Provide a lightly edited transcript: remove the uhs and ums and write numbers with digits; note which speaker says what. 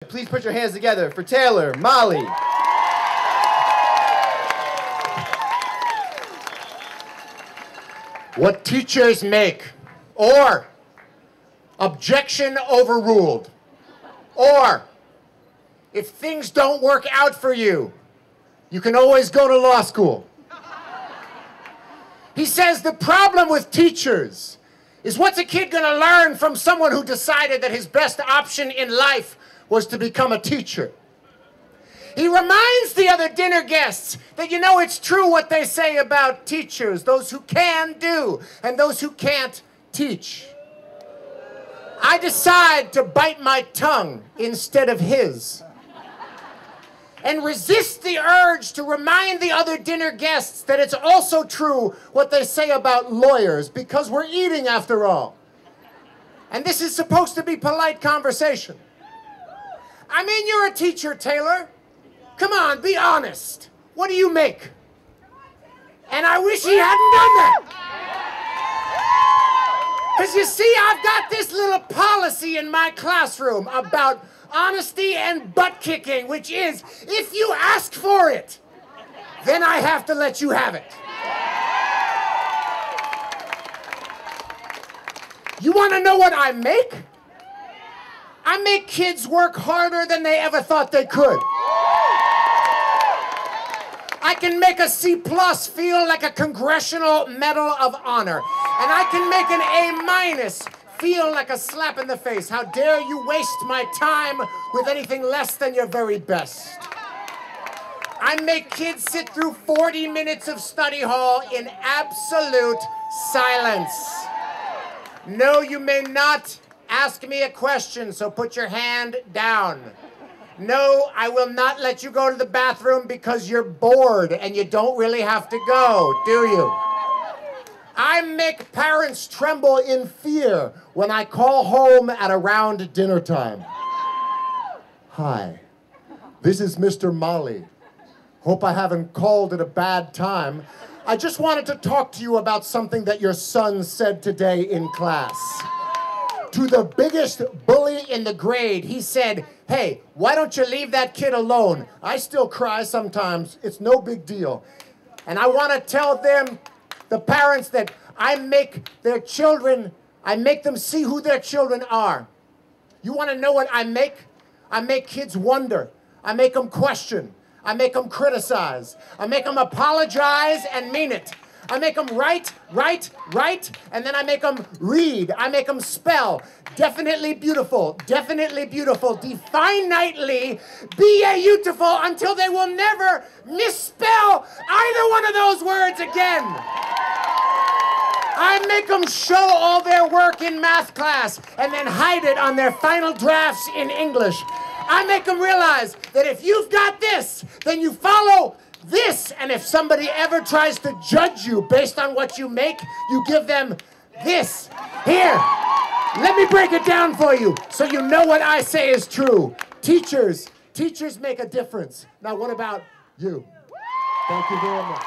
Speaker 1: Please put your hands together for Taylor, Molly.
Speaker 2: What teachers make, or objection overruled, or if things don't work out for you, you can always go to law school. He says the problem with teachers is what's a kid going to learn from someone who decided that his best option in life was to become a teacher? He reminds the other dinner guests that, you know, it's true what they say about teachers, those who can do and those who can't teach. I decide to bite my tongue instead of his and resist the urge to remind the other dinner guests that it's also true what they say about lawyers, because we're eating after all. And this is supposed to be polite conversation. I mean, you're a teacher, Taylor. Come on, be honest. What do you make? And I wish he hadn't done that. Because you see, I've got this little policy in my classroom about honesty and butt kicking, which is, if you ask for it, then I have to let you have it. You want to know what I make? I make kids work harder than they ever thought they could. I can make a C+ feel like a Congressional Medal of Honor. And I can make an A- feel like a slap in the face. How dare you waste my time with anything less than your very best. I make kids sit through 40 minutes of study hall in absolute silence. No, you may not ask me a question, so put your hand down. No, I will not let you go to the bathroom because you're bored and you don't really have to go, do you? I make parents tremble in fear when I call home at around dinner time. Hi, this is Mr. Molly. Hope I haven't called at a bad time. I just wanted to talk to you about something that your son said today in class. To the biggest bully in the grade, he said, "Hey, why don't you leave that kid alone? I still cry sometimes. It's no big deal." And I want to tell them, the parents, that I make their children, I make them see who their children are. You want to know what I make? I make kids wonder. I make them question. I make them criticize. I make them apologize and mean it. I make them write, and then I make them read. I make them spell. Definitely beautiful, definitely, beautiful, until they will never misspell either one of those words again. I make them show all their work in math class and then hide it on their final drafts in English. I make them realize that if you've got this, then you follow this, and if somebody ever tries to judge you based on what you make, you give them this. Here, let me break it down for you so you know what I say is true. Teachers make a difference. Now what about you? Thank you very much.